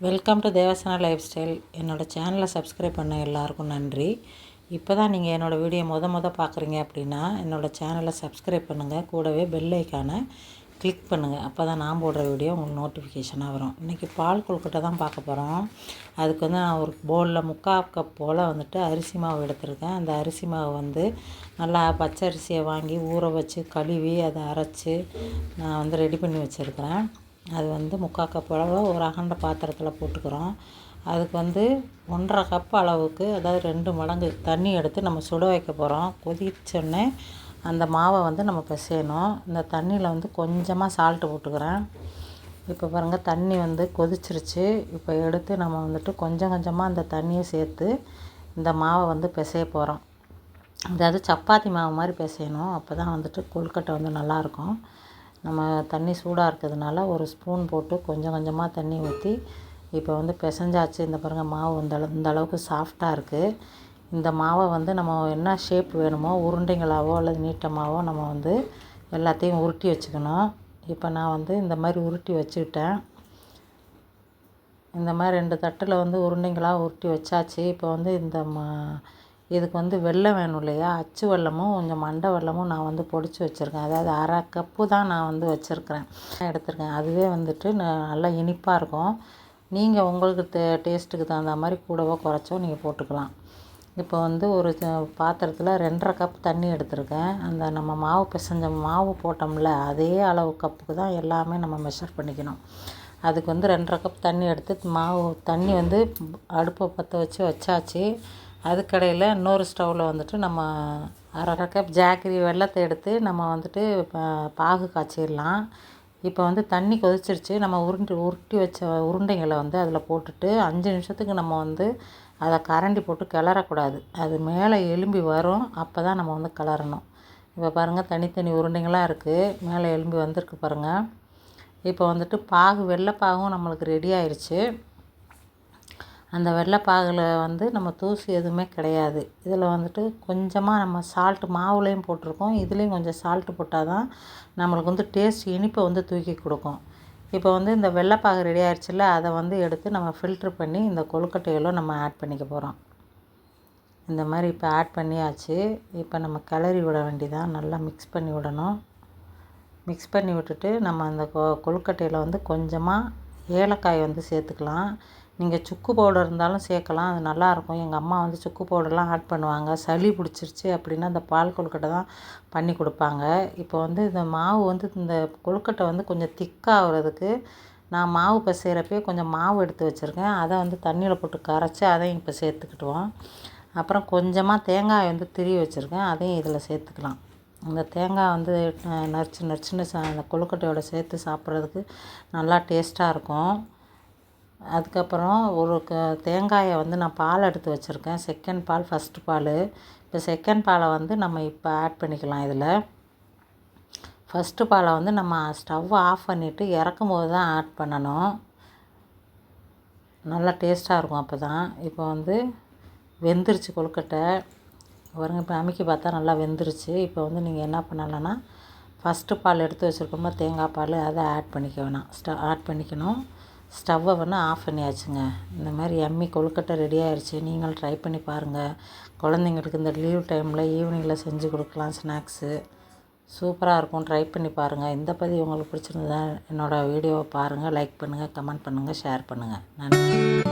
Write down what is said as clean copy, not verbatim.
Welcome to Devasena lifestyle. என்னோடய சேனலை subscribe பண்ண எல்லாருக்கும் நன்றி. இப்போ தான் நீங்கள் என்னோடய வீடியோ பார்க்குறீங்க அப்படின்னா என்னோடய சேனலை சப்ஸ்கிரைப் பண்ணுங்கள். கூடவே பெல் ஐக்கானை கிளிக் பண்ணுங்கள். அப்போ தான் நான் போடுற வீடியோ உங்களுக்கு நோட்டிஃபிகேஷனாக வரும். இன்றைக்கி பால் கொழுக்கட்டை தான் பார்க்க போகிறோம். அதுக்கு வந்து நான் ஒரு பவுலில் 3/4 கப் போல் வந்துட்டு அரிசி மாவு எடுத்திருக்கேன். அந்த அரிசி மாவு வந்து நல்லா பச்சை அரிசியை வாங்கி ஊற வச்சு கழுவி அதை அரைச்சி நான் வந்து ரெடி பண்ணி வச்சுருக்கிறேன். அது வந்து 3/4 கப் அளவு ஒரு அகண்ட பாத்திரத்தில் போட்டுக்கிறோம். அதுக்கு வந்து 1.5 கப் அளவுக்கு, அதாவது 2 மடங்கு தண்ணி எடுத்து நம்ம சுட வைக்க போகிறோம். கொதிச்சோடனே அந்த மாவை வந்து நம்ம பிசையணும். இந்த தண்ணியில் வந்து கொஞ்சமாக சால்ட்டு போட்டுக்கிறேன். இப்போ பாருங்கள், தண்ணி வந்து கொதிச்சிருச்சு. இப்போ எடுத்து நம்ம வந்துட்டு கொஞ்சம் கொஞ்சமாக அந்த தண்ணியை சேர்த்து இந்த மாவை வந்து பிசைய போகிறோம். அதாவது சப்பாத்தி மாவு மாதிரி பிசையணும். அப்போ தான் வந்துட்டு கொழுக்கட்டை வந்து நல்லாயிருக்கும். நம்ம தண்ணி சூடாக இருக்கிறதுனால ஒரு ஸ்பூன் போட்டு கொஞ்சம் கொஞ்சமாக தண்ணி ஊற்றி இப்போ வந்து பிசைஞ்சாச்சு. இந்த பாருங்கள், மாவு இந்த அளவுக்கு சாஃப்டாக இருக்குது. இந்த மாவை வந்து நம்ம என்ன ஷேப் வேணுமோ, உருண்டைங்களாவோ அல்லது நீட்டமாகவோ நம்ம வந்து எல்லாத்தையும் உருட்டி வச்சுக்கணும். இப்போ நான் வந்து இந்த மாதிரி உருட்டி வச்சுக்கிட்டேன். இந்த மாதிரி 2 தட்டில் வந்து உருண்டைங்களாக உருட்டி வச்சாச்சு. இப்போ வந்து இதுக்கு வந்து வெல்லம் வேணும் இல்லையா, அச்சு வெல்லமும் கொஞ்சம் மண்டை வெல்லமும் நான் வந்து பொடிச்சு வச்சுருக்கேன். அதாவது 1/2 கப்பு தான் நான் வந்து வச்சுருக்கிறேன், எடுத்துருக்கேன். அதுவே வந்துட்டு நல்லா இனிப்பாக இருக்கும். நீங்கள் உங்களுக்கு டேஸ்ட்டுக்கு தகுந்த மாதிரி கூடவோ குறைச்சோ நீங்கள் போட்டுக்கலாம். இப்போ வந்து ஒரு பாத்திரத்தில் 2.5 கப் தண்ணி எடுத்திருக்கேன். அந்த நம்ம மாவு பிசைஞ்ச மாவு போட்டோம்ல, அதே அளவு கப்புக்கு தான் எல்லாமே நம்ம மெஷர் பண்ணிக்கணும். அதுக்கு வந்து 2.5 கப் தண்ணி எடுத்து தண்ணி வந்து அடுப்பை பற்ற வச்சாச்சு. அதுக்கடையில் இன்னொரு ஸ்டவ்வில் வந்துட்டு நம்ம 1/2 கப் ஜாக்கிரி வெல்லத்தை எடுத்து நம்ம வந்துட்டு பாகு காய்ச்சிடலாம். இப்போ வந்து தண்ணி கொதிச்சிருச்சு. நம்ம உருட்டி வச்ச உருண்டைங்களை வந்து அதில் போட்டுட்டு 5 நிமிஷத்துக்கு நம்ம வந்து அதை கரண்டி போட்டு கிளறக்கூடாது. அது மேலே எலும்பி வரும். அப்போ தான் நம்ம வந்து கிளறணும். இப்போ பாருங்கள், தனித்தனி உருண்டைங்களாக இருக்குது. மேலே எலும்பி வந்திருக்கு பாருங்கள். இப்போ வந்துட்டு வெள்ளைப்பாகும் நம்மளுக்கு ரெடி ஆயிடுச்சு. அந்த வெள்ளைப்பாகில் வந்து நம்ம தூசி எதுவுமே கிடையாது. இதில் வந்துட்டு கொஞ்சமாக நம்ம சால்ட்டு மாவுலேயும் போட்டிருக்கோம். இதுலேயும் கொஞ்சம் சால்ட்டு போட்டால் தான் நம்மளுக்கு வந்து டேஸ்ட் இனிப்பை வந்து தூக்கி கொடுக்கும். இப்போ வந்து இந்த வெள்ளைப்பாகு ரெடி ஆயிடுச்சுல்ல, அதை வந்து எடுத்து நம்ம ஃபில்ட்ரு பண்ணி இந்த கொழுக்கட்டையில நம்ம ஆட் பண்ணிக்க போகிறோம். இந்த மாதிரி இப்போ ஆட் பண்ணியாச்சு. இப்போ நம்ம கிளறி விட வேண்டியதான். நல்லா மிக்ஸ் பண்ணி விடணும். மிக்ஸ் பண்ணி விட்டுட்டு நம்ம அந்த கொழுக்கட்டையில் வந்து கொஞ்சமாக ஏலக்காய் வந்து சேர்த்துக்கலாம். நீங்கள் சுக்கு பவுடர் இருந்தாலும் சேர்க்கலாம், அது நல்லாயிருக்கும். எங்கள் அம்மா வந்து சுக்கு பவுடர்லாம் ஆட் பண்ணுவாங்க. சளி பிடிச்சிருச்சு அப்படின்னா அந்த பால் கொழுக்கட்டை தான் பண்ணி கொடுப்பாங்க. இப்போ வந்து இந்த மாவு வந்து இந்த கொழுக்கட்டை வந்து கொஞ்சம் திக்காகிறதுக்கு நான் மாவு பிசைகிறப்பே கொஞ்சம் மாவு எடுத்து வச்சுருக்கேன். அதை வந்து தண்ணியில் போட்டு கரைச்சி அதையும் இப்போ சேர்த்துக்கிட்டுவோம். அப்புறம் கொஞ்சமாக தேங்காய் வந்து திருவி வச்சுருக்கேன், அதையும் இதில் சேர்த்துக்கலாம். இந்த தேங்காய் வந்து நறுச்சுன்னு அந்த கொழுக்கட்டையோட சேர்த்து சாப்பிட்றதுக்கு நல்லா டேஸ்ட்டாக இருக்கும். அதுக்கப்புறம் ஒரு தேங்காயை வந்து நான் பால் எடுத்து வச்சுருக்கேன். செகண்ட் பால், ஃபஸ்ட்டு பால். இப்போ செகண்ட் பாலை வந்து நம்ம இப்போ ஆட் பண்ணிக்கலாம். இதில் ஃபஸ்ட்டு பாலை வந்து நம்ம ஸ்டவ்வை ஆஃப் பண்ணிவிட்டு இறக்கும் போது தான் ஆட் பண்ணணும். நல்லா டேஸ்ட்டாக இருக்கும் அப்போ தான். இப்போ வந்து வெந்துருச்சு கொழுக்கட்டை பாருங்க. இப்போ அமுக்கி பார்த்தா நல்லா வெந்துருச்சு. இப்போ வந்து நீங்கள் என்ன பண்ணலான்னா, ஃபஸ்ட்டு பால் எடுத்து வச்சுருக்கோமா தேங்காய் பால், அதை ஆட் பண்ணிக்கணும். ஸ்டவ்வை வந்து ஆஃப் பண்ணியாச்சுங்க. இந்த மாதிரி எம்மி கொழுக்கட்டை ரெடி ஆயிடுச்சு. நீங்களும் ட்ரை பண்ணி பாருங்கள். குழந்தைங்களுக்கு இந்த லீவ் டைமில் ஈவினிங்கில் செஞ்சு கொடுக்கலாம் ஸ்நாக்ஸு. சூப்பராக இருக்கும். ட்ரை பண்ணி பாருங்கள். இந்த பதிவு உங்களுக்கு பிடிச்சிருந்ததா என்னோடய வீடியோவை பாருங்கள், லைக் பண்ணுங்கள், கமெண்ட் பண்ணுங்கள், ஷேர் பண்ணுங்கள். நன்றி.